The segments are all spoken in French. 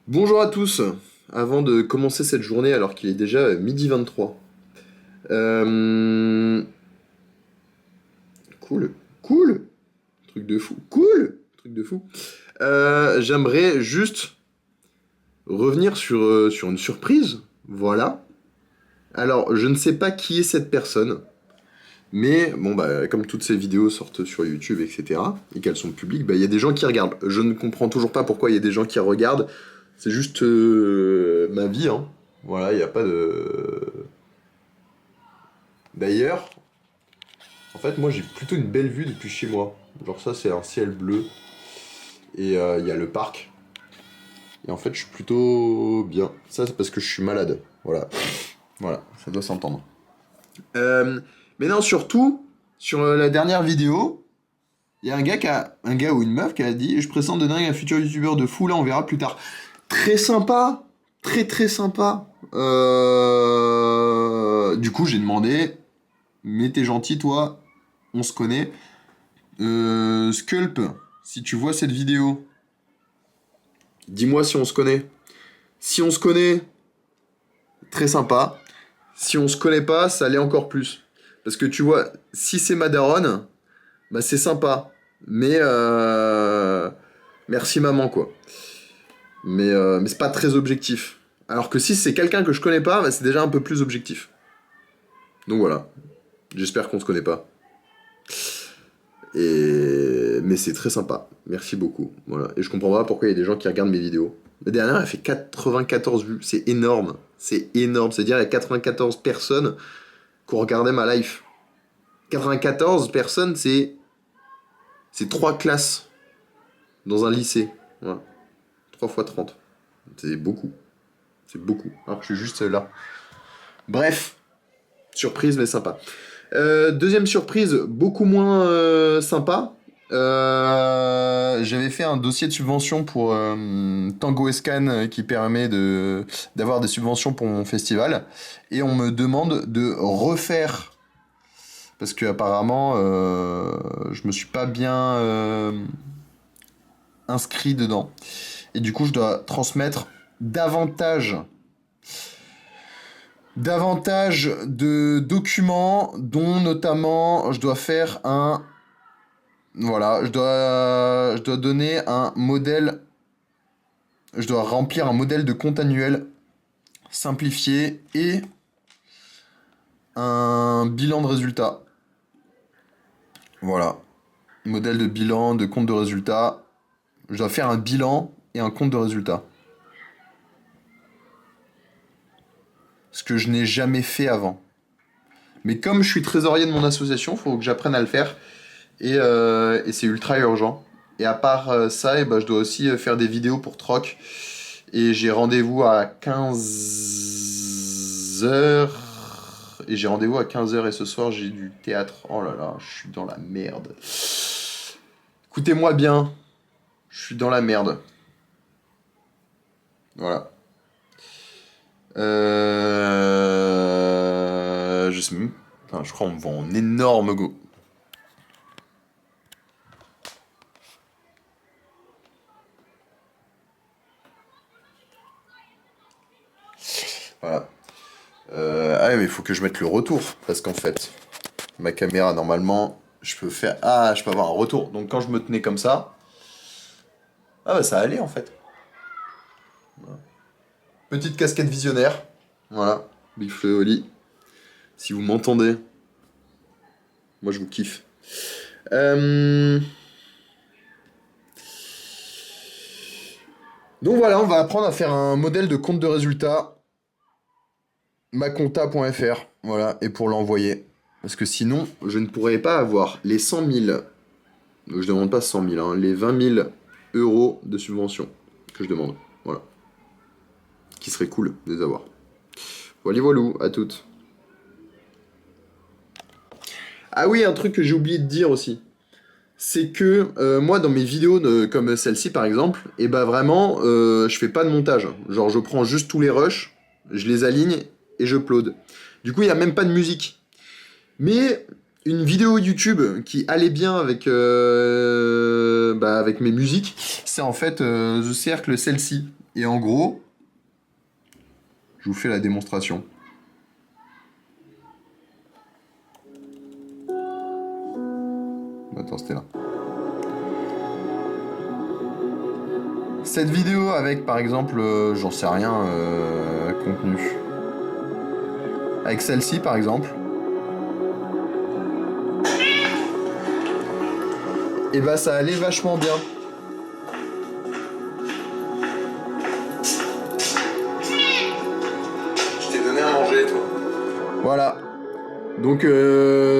Bonjour à tous. Avant de commencer cette journée, alors qu'il est déjà midi 23. Euh... Cool. Cool. Truc de fou. Cool. Truc de fou. J'aimerais juste revenir sur une surprise. Voilà. Alors, je ne sais pas qui est cette personne. Mais bon, bah, comme toutes ces vidéos sortent sur YouTube, etc., et qu'elles sont publiques, bah, il y a des gens qui regardent. Je ne comprends toujours pas pourquoi il y a des gens qui regardent. C'est juste ma vie, hein. Voilà, il n'y a pas de... D'ailleurs, en fait, moi j'ai plutôt une belle vue depuis chez moi. Genre ça, c'est un ciel bleu, et il y a le parc. Et en fait, je suis plutôt bien. Ça, c'est parce que je suis malade. Voilà. Voilà, ça doit s'entendre. Mais non, surtout, sur la dernière vidéo, il y a un gars ou une meuf qui a dit: Je pressens de dingue un futur youtubeur de fou, là on verra plus tard. Très sympa, très très sympa. Du coup, j'ai demandé: Mais t'es gentil, toi, on se connaît. Sculp, si tu vois cette vidéo, dis-moi si on se connaît. Si on se connaît, très sympa. Si on se connaît pas, ça l'est encore plus. Parce que tu vois, si c'est ma daronne, bah c'est sympa. Mais merci maman quoi. Mais c'est pas très objectif. Alors que si c'est quelqu'un que je connais pas, bah, c'est déjà un peu plus objectif. Donc voilà. J'espère qu'on se connaît pas. Mais c'est très sympa. Merci beaucoup. Voilà. Et je comprends pas pourquoi il y a des gens qui regardent mes vidéos. La dernière, elle fait 94 vues. C'est énorme. C'est énorme. C'est-à-dire, il y a 94 personnes qui ont regardé ma life. 94 personnes, c'est 3 classes dans un lycée. Voilà. 3 fois 30. C'est beaucoup. C'est beaucoup. Alors que je suis juste là. Bref. Surprise, mais sympa. Deuxième surprise, beaucoup moins sympa. J'avais fait un dossier de subvention pour Tango Escan qui permet d'avoir des subventions pour mon festival. Et on me demande de refaire. Parce que apparemment, je me suis pas bien inscrit dedans. Et du coup, je dois transmettre davantage davantage de documents, dont notamment je dois faire un... Voilà, je dois donner un modèle, je dois remplir un modèle de compte annuel simplifié et un bilan de résultats. Voilà, modèle de bilan, de compte de résultats. Je dois faire un bilan et un compte de résultats. Ce que je n'ai jamais fait avant. Mais comme je suis trésorier de mon association, il faut que j'apprenne à le faire. Et c'est ultra urgent. Et à part ça, et ben, je dois aussi faire des vidéos pour Troc. Et j'ai rendez-vous à 15 heures. Et j'ai rendez-vous à 15 heures et ce soir j'ai du théâtre. Oh là là, je suis dans la merde. Écoutez-moi bien, je suis dans la merde. Voilà. Je sais même... Enfin, je crois qu'on me vend en énorme go. Voilà. Ah ouais, mais il faut que je mette le retour. Parce qu'en fait, ma caméra, normalement, je peux faire... Ah, je peux avoir un retour. Donc quand je me tenais comme ça... Ah bah ça allait en fait. Petite casquette visionnaire. Voilà. Big Flo et Oli. Si vous m'entendez, moi je vous kiffe. Euh, Donc voilà, on va apprendre à faire un modèle de compte de résultat. Maconta.fr. Voilà. Et pour l'envoyer. Parce que sinon, je ne pourrais pas avoir les 100 000... Donc je demande pas 100 000, hein, les 20 000 euros de subvention que je demande. Voilà. Qui serait cool de les avoir. Voilà, voilou, à toutes. Ah oui, un truc que j'ai oublié de dire aussi. C'est que moi, dans mes vidéos comme celle-ci par exemple, et bah vraiment, je fais pas de montage. Genre, je prends juste tous les rushs, je les aligne et je upload. Du coup, il y a même pas de musique. Mais une vidéo YouTube qui allait bien avec mes musiques, c'est en fait The Cercle, celle-ci. Et en gros, je vous fais la démonstration. Attends, c'était là. Cette vidéo avec, par exemple, j'en sais rien, contenu. Avec celle-ci, par exemple. Et bah, ça allait vachement bien. Je t'ai donné à manger, toi. Voilà. Donc,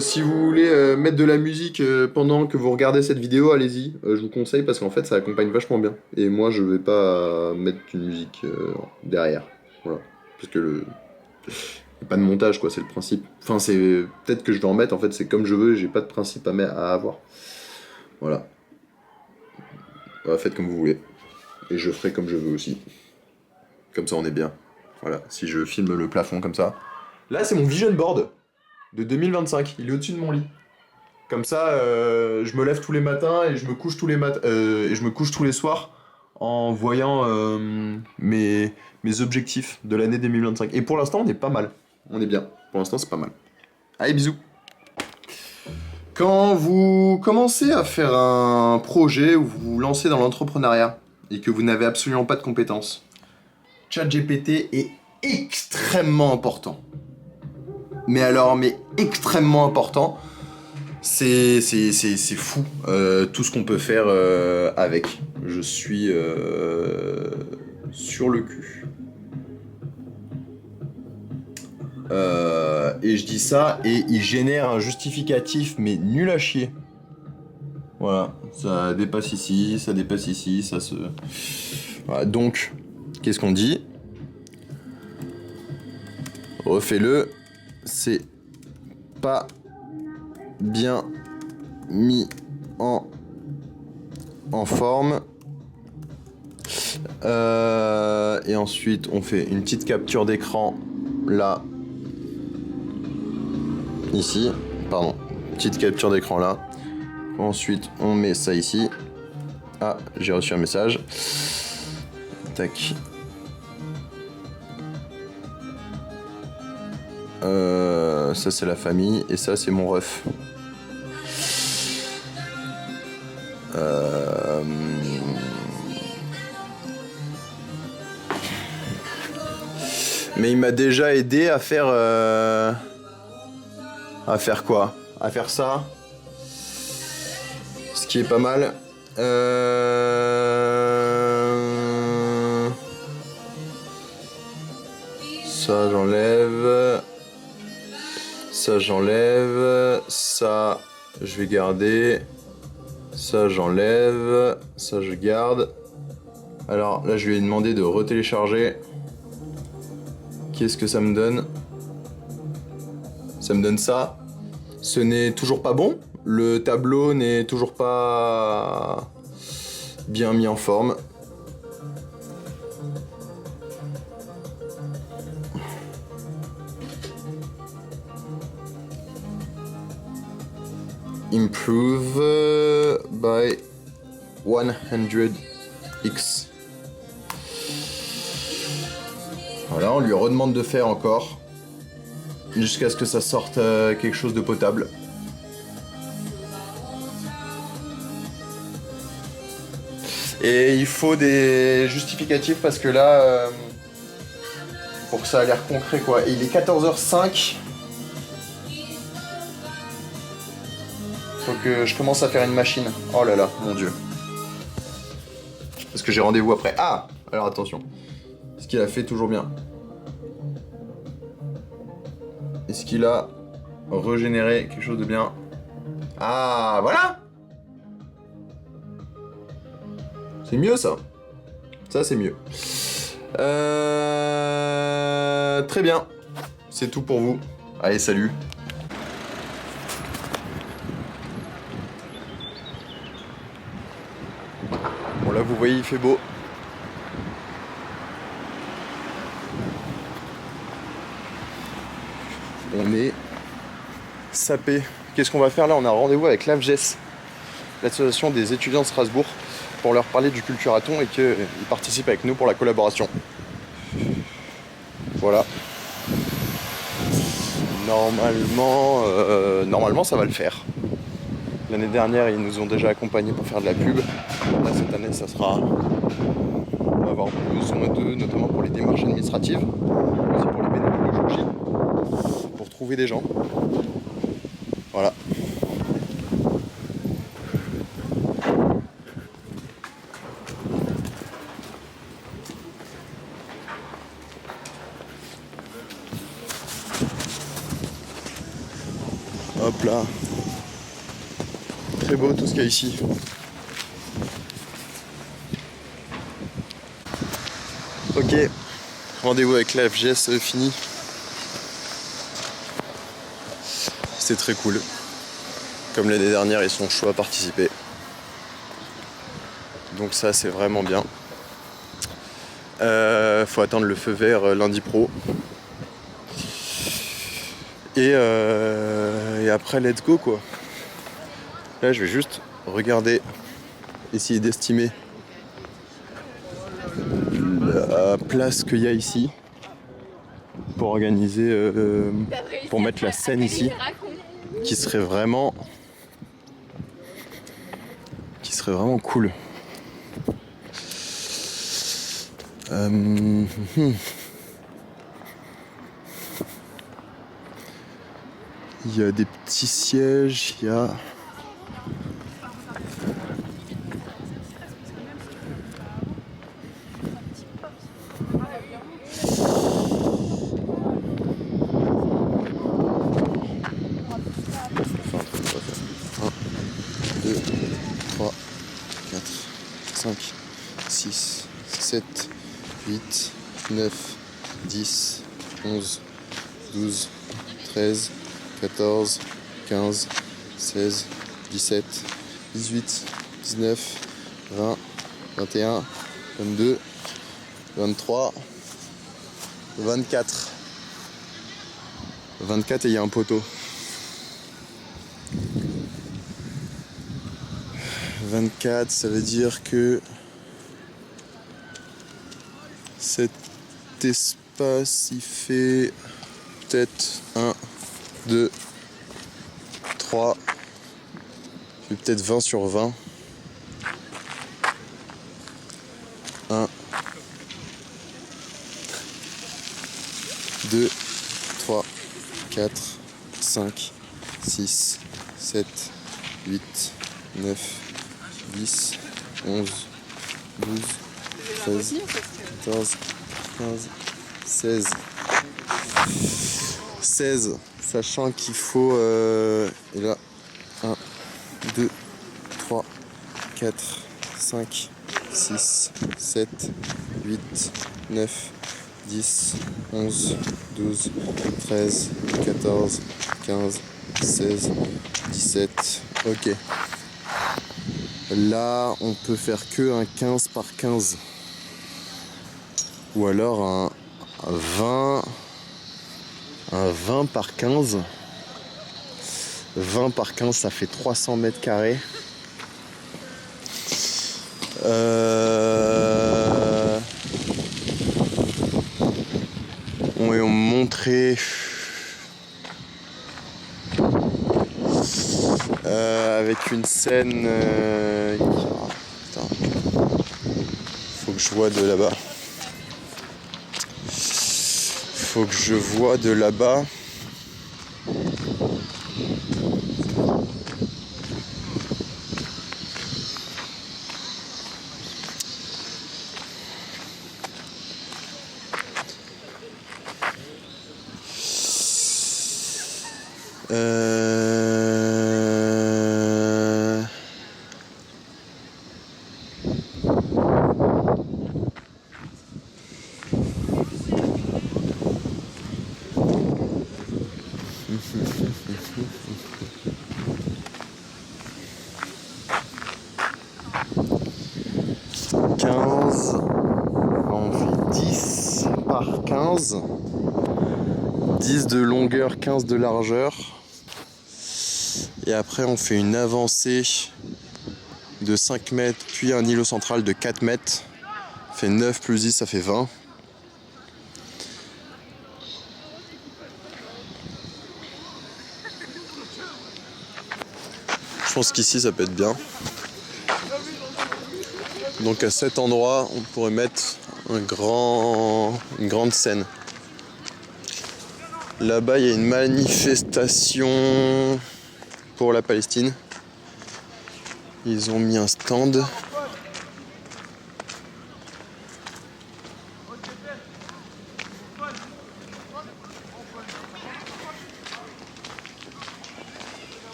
si vous voulez mettre de la musique pendant que vous regardez cette vidéo, allez-y. Je vous conseille parce qu'en fait, ça accompagne vachement bien. Et moi, je vais pas mettre une musique derrière. Voilà. Parce que y a pas de montage, quoi, c'est le principe. Enfin, c'est peut-être que je vais en mettre. En fait, c'est comme je veux. J'ai pas de principe à avoir. Voilà. Faites comme vous voulez. Et je ferai comme je veux aussi. Comme ça, on est bien. Voilà. Si je filme le plafond comme ça. Là, c'est mon vision board de 2025, il est au-dessus de mon lit. Comme ça, je me lève tous les matins et je me couche tous les soirs en voyant mes objectifs de l'année 2025. Et pour l'instant, on est pas mal. On est bien. Pour l'instant, c'est pas mal. Allez, bisous. Quand vous commencez à faire un projet ou vous vous lancez dans l'entrepreneuriat et que vous n'avez absolument pas de compétences, ChatGPT est extrêmement important. Mais extrêmement important. C'est fou tout ce qu'on peut faire avec. Je suis sur le cul. Et je dis ça et il génère un justificatif mais nul à chier. Voilà, ça dépasse ici, ça dépasse ici, ça se... Voilà, donc, qu'est-ce qu'on dit ? Refais-le. C'est pas bien mis en forme. Et ensuite, on fait une petite capture d'écran là. Ici. Pardon. Petite capture d'écran là. Ensuite, on met ça ici. Ah, j'ai reçu un message. Tac. Ça c'est la famille et ça c'est mon ref. Mais il m'a déjà aidé à faire quoi ? À faire ça. Ce qui est pas mal. Ça j'enlève. Ça j'enlève, ça je vais garder, ça j'enlève, ça je garde. Alors là je lui ai demandé de retélécharger. Qu'est-ce que ça me donne ? Ça me donne ça. Ce n'est toujours pas bon. Le tableau n'est toujours pas bien mis en forme. Improve by 100x. Voilà, on lui redemande de faire encore jusqu'à ce que ça sorte quelque chose de potable. Et il faut des justificatifs parce que là, pour que ça a l'air concret quoi. Et il est 14h05. Faut que je commence à faire une machine. Oh là là, mon dieu. Parce que j'ai rendez-vous après. Ah ! Alors attention. Est-ce qu'il a fait toujours bien ? Est-ce qu'il a régénéré quelque chose de bien ? Ah, voilà ! C'est mieux ça. Ça c'est mieux. Très bien. C'est tout pour vous. Allez, salut. Bon là vous voyez il fait beau. On est sapé. Qu'est-ce qu'on va faire là ? On a rendez-vous avec l'AFGES, l'association des étudiants de Strasbourg, pour leur parler du Culturathon et qu'ils participent avec nous pour la collaboration. Voilà. Normalement ça va le faire. L'année dernière, ils nous ont déjà accompagnés pour faire de la pub. Là, cette année, ça sera... On va avoir besoin d'eux, notamment pour les démarches administratives, aussi pour les bénévoles le jour J, pour trouver des gens. Voilà. Hop là. Très beau tout ce qu'il y a ici. Ok, rendez-vous avec la FGS fini. C'est très cool. Comme l'année dernière, ils sont chauds à participer. Donc ça, c'est vraiment bien. Faut attendre le feu vert lundi pro. Et après, let's go quoi. Là, je vais juste regarder, essayer d'estimer la place qu'il y a ici pour organiser, pour mettre la scène ici, qui serait vraiment cool. Il y a des petits sièges, il y a... Un, 2, 3, 4, 5, 6, 7, 8, 9, 10, 11, 12, 13, 14, 15, 16, 17, 18, 19, 20, 21, 22, 23, 24. 24 et il y a un poteau. 24, ça veut dire que cet espace il fait peut-être 1, 2, 3, il fait peut-être 20 sur 20. 1, 2, 3, 4, 5, 6, 7, 8, 9, 10, 11, 12, 13, 14, 15, 16. 16, sachant qu'il faut... et là, 1, 2, 3, 4, 5, 6, 7, 8, 9, 10, 11, 12, 13, 14, 15, 16, 17. Ok. Là, on peut faire que un 15 par 15. Ou alors un 20 par 15. 20 par 15, ça fait 300 mètres carrés. On montrait avec une scène putain. Faut que je vois de là-bas. Faut que je vois de là-bas. On fait 10 par 15. 10 de longueur, 15 de largeur. Et après on fait une avancée de 5 mètres, puis un îlot central de 4 mètres. Ça fait 9 plus 10, ça fait 20. Je pense qu'ici ça peut être bien. Donc à cet endroit, on pourrait mettre une grande scène. Là-bas, il y a une manifestation pour la Palestine. Ils ont mis un stand.